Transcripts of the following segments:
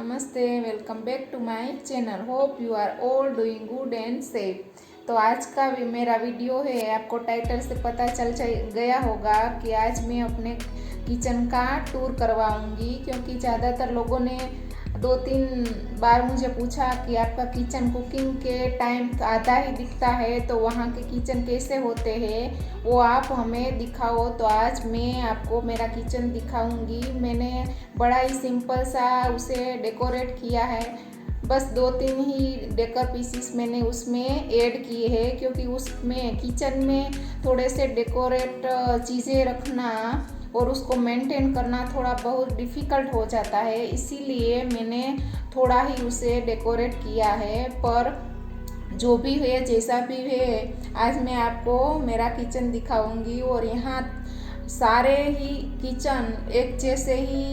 नमस्ते, welcome back to my channel. Hope you are all doing good and safe. तो आज का भी मेरा वीडियो है, आपको टाइटल से पता चल गया होगा कि आज मैं अपने किचन का टूर करवाऊंगी, क्योंकि ज़्यादातर लोगों ने 2-3 बार मुझे पूछा कि आपका किचन कुकिंग के टाइम आधा ही दिखता है, तो वहाँ के किचन कैसे होते हैं वो आप हमें दिखाओ। तो आज मैं आपको मेरा किचन दिखाऊंगी। मैंने बड़ा ही सिंपल सा उसे डेकोरेट किया है, बस 2-3 ही डेकोर पीसीस मैंने उसमें ऐड किए हैं, क्योंकि उसमें किचन में थोड़े से डेकोरेट चीज़ें रखना और उसको मेंटेन करना थोड़ा बहुत डिफ़िकल्ट हो जाता है, इसीलिए मैंने थोड़ा ही उसे डेकोरेट किया है। पर जो भी है, जैसा भी है, आज मैं आपको मेरा किचन दिखाऊंगी। और यहाँ सारे ही किचन एक जैसे ही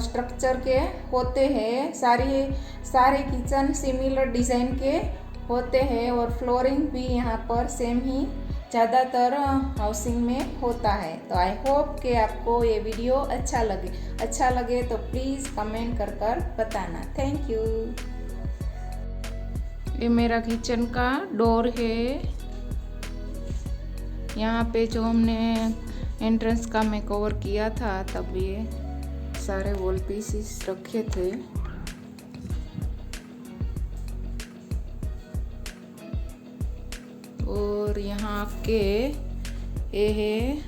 स्ट्रक्चर के होते हैं, सारे किचन सिमिलर डिज़ाइन के होते हैं और फ्लोरिंग भी यहाँ पर सेम ही ज़्यादातर हाउसिंग में होता है। तो आई होप कि आपको ये वीडियो अच्छा लगे तो प्लीज़ कमेंट कर बताना। Thank you. ये मेरा किचन का डोर है। यहाँ पे जो हमने एंट्रेंस का मैं कवर किया था, तब ये सारे वॉल पीसेस रखे थे। और यहाँ के ये है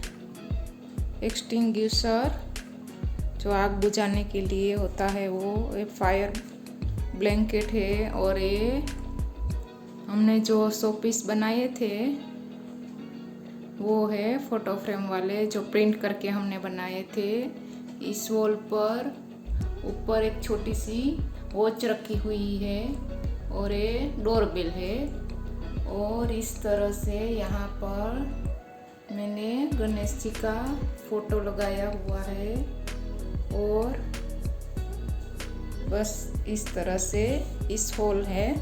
एक्सटिंग्विशर, जो आग बुझाने के लिए होता है, वो एक फायर ब्लैंकेट है। और ये हमने जो शोपीस बनाए थे वो है फोटो फ्रेम वाले, जो प्रिंट करके हमने बनाए थे। इस वॉल पर ऊपर एक छोटी सी वॉच रखी हुई है और ये डोरबेल है। और इस तरह से यहाँ पर मैंने गणेश जी का फोटो लगाया हुआ है। और बस इस तरह से इस हॉल है।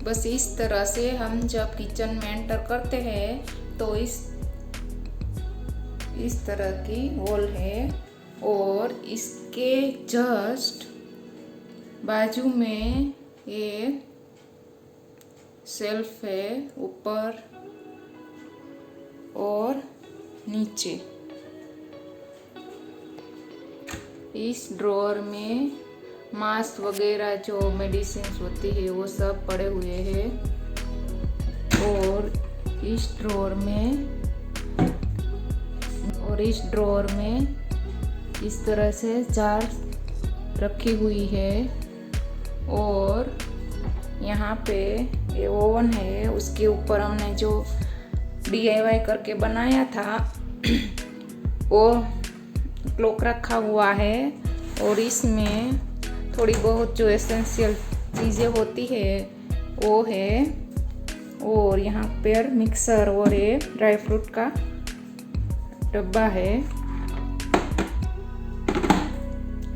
बस इस तरह से हम जब किचन में एंटर करते हैं तो इस तरह की वॉल है। और इसके जस्ट बाजू में एक शेल्फ है, ऊपर और नीचे। इस ड्रॉअर में मास्क वगैरह जो मेडिसिन होती है वो सब पड़े हुए हैं। और इस ड्रॉअर में इस तरह से जार रखी हुई है। और यहाँ पे ये ओवन है, उसके ऊपर हमने जो DIY करके बनाया था वो क्लॉक रखा हुआ है। और इसमें थोड़ी बहुत जो एसेंशियल चीज़ें होती है वो है। और यहाँ पर मिक्सर और ये ड्राई फ्रूट का डब्बा है।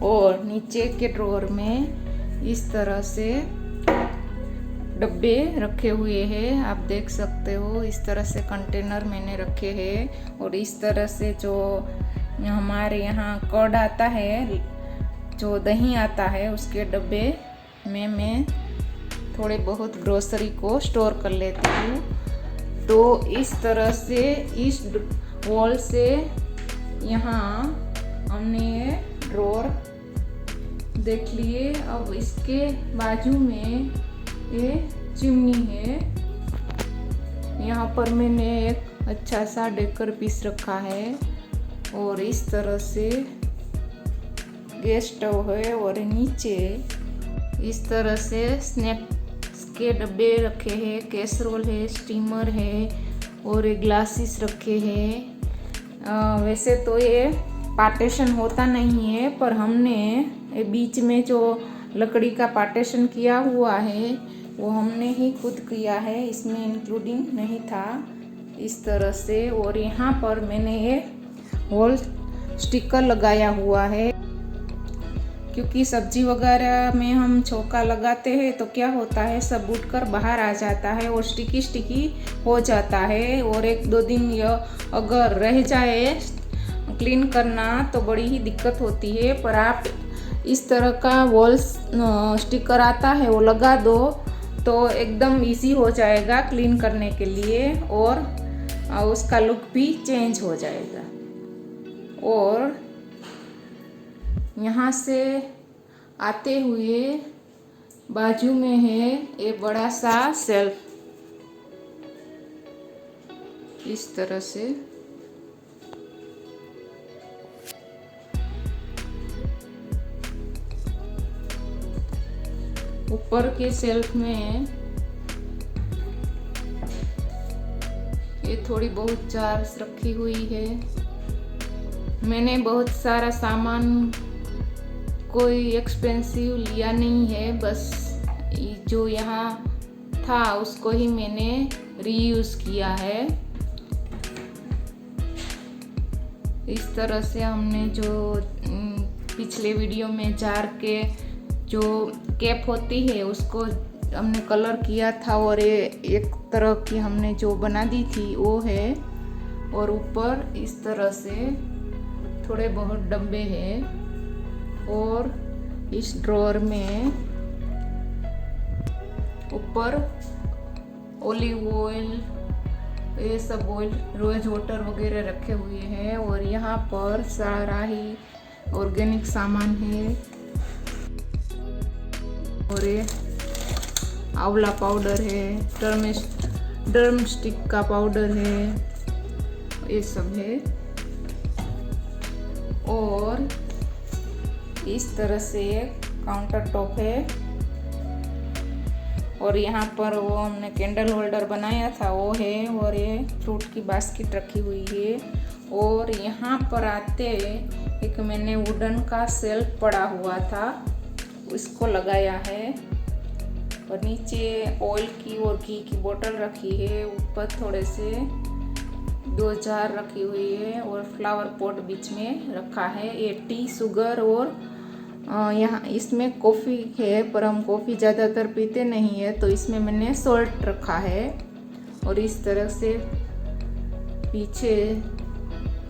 और नीचे के ड्रॉअर में इस तरह से डब्बे रखे हुए हैं, आप देख सकते हो। इस तरह से कंटेनर मैंने रखे हैं। और इस तरह से जो हमारे यहाँ कर्ड आता है, जो दही आता है, उसके डब्बे में मैं थोड़े बहुत ग्रोसरी को स्टोर कर लेती हूँ। तो इस तरह से इस वॉल से यहाँ हमने ये ड्रॉअर देख लिए। अब इसके बाजू में ये चिमनी है। यहाँ पर मैंने एक अच्छा सा डेकोर पीस रखा है। और इस तरह से गैस स्टोव है। और नीचे इस तरह से स्नैक्स के डब्बे रखे हैं, कैसरोल है, स्टीमर है और ये ग्लासेस रखे हैं। वैसे तो ये पार्टीशन होता नहीं है, पर हमने बीच में जो लकड़ी का पार्टीशन किया हुआ है वो हमने ही खुद किया है, इसमें इंक्लूडिंग नहीं था। इस तरह से। और यहाँ पर मैंने ये वॉल स्टिकर लगाया हुआ है, क्योंकि सब्जी वगैरह में हम छौंका लगाते हैं तो क्या होता है, सब उठकर बाहर आ जाता है और स्टिकी हो जाता है। और 1-2 दिन यह अगर रह जाए क्लीन करना तो बड़ी ही दिक्कत होती है। पर आप इस तरह का वॉल स्टिकर आता है वो लगा दो तो एकदम इजी हो जाएगा क्लीन करने के लिए, और उसका लुक भी चेंज हो जाएगा। और यहाँ से आते हुए बाजू में है एक बड़ा सा शेल्फ, इस तरह से। ऊपर के शेल्फ में ये थोड़ी बहुत जार्स रखी हुई है। मैंने बहुत सारा सामान कोई एक्सपेंसिव लिया नहीं है, बस जो यहाँ था उसको ही मैंने रीयूज किया है। इस तरह से हमने जो पिछले वीडियो में जार के जो कैप होती है उसको हमने कलर किया था, और ये एक तरह की हमने जो बना दी थी वो है। और ऊपर इस तरह से थोड़े बहुत डब्बे हैं, और इस ड्रॉअर में ऊपर ओलिव ऑयल, ये सब ऑयल, रोज वाटर वगैरह रखे हुए हैं। और यहाँ पर सारा ही ऑर्गेनिक सामान है, और ये आंवला पाउडर है, ड्रम स्टिक का पाउडर है, ये सब है। और इस तरह से काउंटर टॉप है, और यहाँ पर वो हमने कैंडल होल्डर बनाया था वो है, और ये फ्रूट की बास्केट रखी हुई है। और यहाँ पर आते एक मैंने वुडन का शेल्फ पड़ा हुआ था उसको लगाया है, और नीचे ऑयल की और घी की बोतल रखी है। ऊपर थोड़े से 2 जार रखी हुई है, और फ्लावर पॉट बीच में रखा है। ये टी, शुगर और यहाँ इसमें कॉफ़ी है, पर हम कॉफ़ी ज़्यादातर पीते नहीं है तो इसमें मैंने सॉल्ट रखा है। और इस तरह से पीछे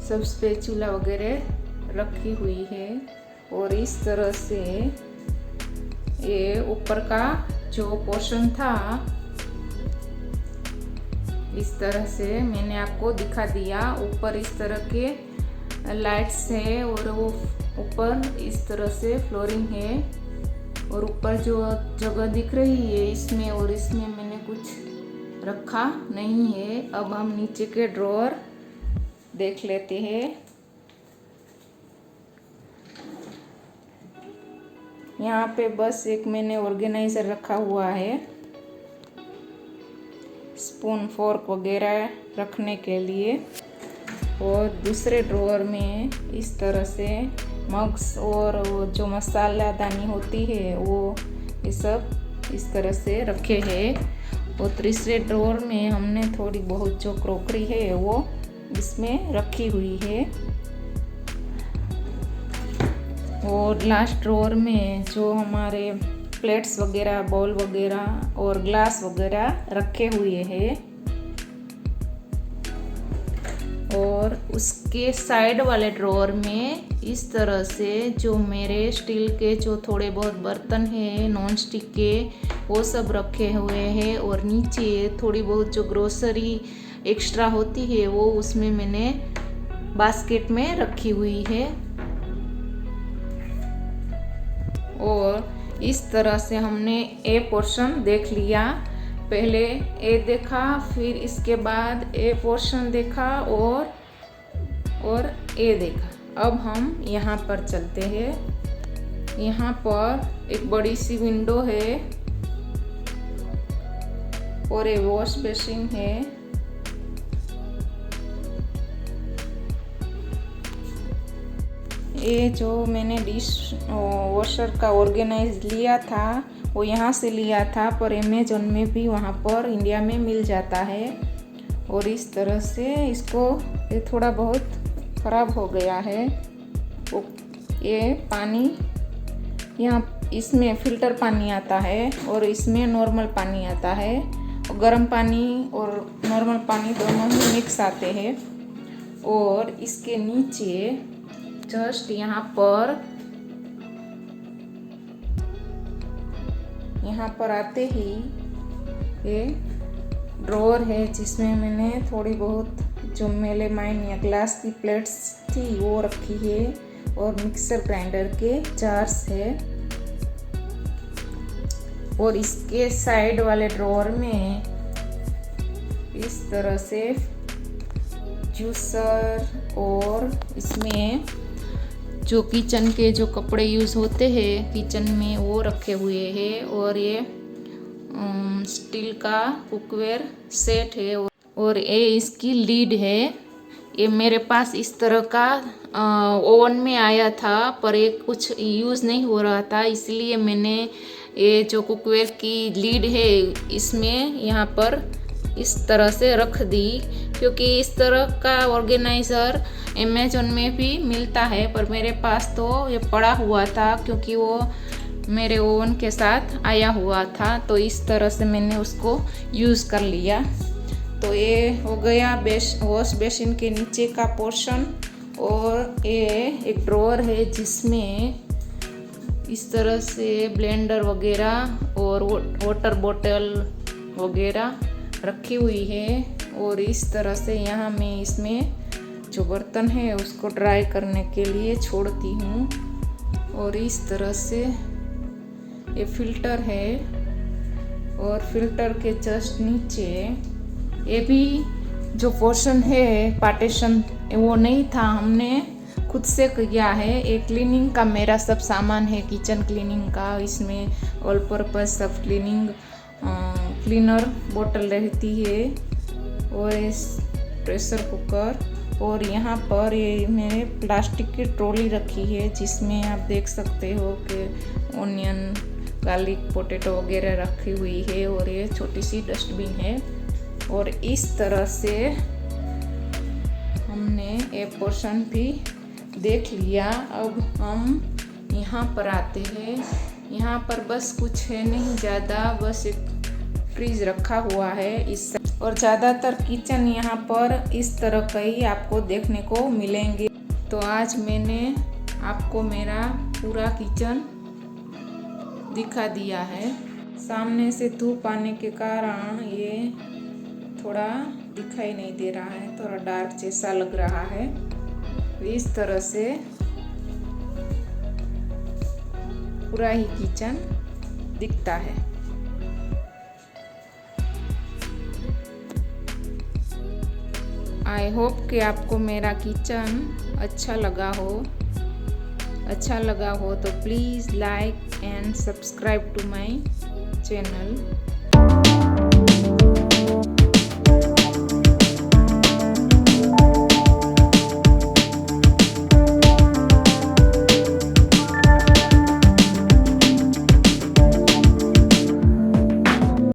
सब स्पैचुला वगैरह रखी हुई है। और इस तरह से ये ऊपर का जो पोर्शन था इस तरह से मैंने आपको दिखा दिया। ऊपर इस तरह के लाइट्स है, और वो ऊपर इस तरह से फ्लोरिंग है, और ऊपर जो जगह दिख रही है इसमें और इसमें मैंने कुछ रखा नहीं है। अब हम नीचे के ड्रॉअर देख लेते हैं। यहाँ पे बस एक मैंने ऑर्गेनाइजर रखा हुआ है, स्पून फोर्क वगैरह रखने के लिए। और दूसरे ड्रॉअर में इस तरह से मग्स और वो जो मसालादानी होती है वो ये सब इस तरह से रखे हैं। और तीसरे ड्रॉअर में हमने थोड़ी बहुत जो क्रॉकरी है वो इसमें रखी हुई है। और लास्ट ड्रॉअर में जो हमारे प्लेट्स वगैरह, बाउल वगैरह और ग्लास वगैरह रखे हुए हैं। और उसके साइड वाले ड्रॉअर में इस तरह से जो मेरे स्टील के जो थोड़े बहुत बर्तन हैं नॉन स्टिक के वो सब रखे हुए हैं। और नीचे थोड़ी बहुत जो ग्रोसरी एक्स्ट्रा होती है वो उसमें मैंने बास्केट में रखी हुई है। और इस तरह से हमने ए पोर्शन देख लिया। पहले ए देखा, फिर इसके बाद ए पोर्शन देखा और ए देखा। अब हम यहाँ पर चलते हैं। यहाँ पर एक बड़ी सी विंडो है और एक वॉश बेसिन है। ये जो मैंने डिश वॉशर का ऑर्गेनाइज लिया था वो यहाँ से लिया था, पर अमेज़न में भी वहाँ पर इंडिया में मिल जाता है। और इस तरह से इसको ये थोड़ा बहुत ख़राब हो गया है। ये पानी यहाँ इसमें फ़िल्टर पानी आता है और इसमें नॉर्मल पानी आता है। गर्म पानी और नॉर्मल पानी दोनों ही मिक्स आते हैं। और इसके नीचे जस्ट यहाँ पर आते ही ये ड्रॉअर है जिसमें मैंने थोड़ी बहुत जो मेलेमाइन या ग्लास की प्लेट्स थी वो रखी है और मिक्सर ग्राइंडर के जार्स है। और इसके साइड वाले ड्रॉअर में इस तरह से जूसर और इसमें जो किचन के जो कपड़े यूज़ होते हैं किचन में वो रखे हुए हैं। और ये स्टील का कुकवेयर सेट है और ये इसकी लीड है। ये मेरे पास इस तरह का ओवन में आया था पर ये कुछ यूज़ नहीं हो रहा था, इसलिए मैंने ये जो कुकवेयर की लीड है इसमें यहाँ पर इस तरह से रख दी, क्योंकि इस तरह का ऑर्गेनाइज़र अमेज़न में भी मिलता है पर मेरे पास तो ये पड़ा हुआ था क्योंकि वो मेरे ओवन के साथ आया हुआ था, तो इस तरह से मैंने उसको यूज़ कर लिया। तो ये हो गया वॉश बेसिन के नीचे का पोर्शन। और ये एक ड्रॉअर है जिसमें इस तरह से ब्लेंडर वगैरह और वाटर बॉटल वगैरह रखी हुई है। और इस तरह से यहाँ मैं इसमें जो बर्तन है उसको ड्राई करने के लिए छोड़ती हूँ। और इस तरह से ये फिल्टर है और फिल्टर के जस्ट नीचे ये भी जो पोर्शन है पार्टीशन वो नहीं था, हमने खुद से किया है। ये क्लीनिंग का मेरा सब सामान है किचन क्लीनिंग का, इसमें ऑल पर्पज सब क्लीनर बोतल रहती है और इस प्रेशर कुकर। और यहाँ पर ये मैंने प्लास्टिक की ट्रॉली रखी है जिसमें आप देख सकते हो कि ऑनियन गार्लिक पोटैटो वगैरह रखी हुई है। और ये छोटी सी डस्टबिन है। और इस तरह से हमने ये पोर्शन भी देख लिया। अब हम यहाँ पर आते हैं। यहाँ पर बस कुछ है नहीं ज़्यादा, बस एक फ्रिज रखा हुआ है इस, और ज़्यादातर किचन यहाँ पर इस तरह का ही आपको देखने को मिलेंगे। तो आज मैंने आपको मेरा पूरा किचन दिखा दिया है। सामने से धूप आने के कारण ये थोड़ा दिखाई नहीं दे रहा है, थोड़ा डार्क जैसा लग रहा है। इस तरह से पूरा ही किचन दिखता है। आई होप कि आपको मेरा किचन अच्छा लगा हो तो please like and subscribe to my channel.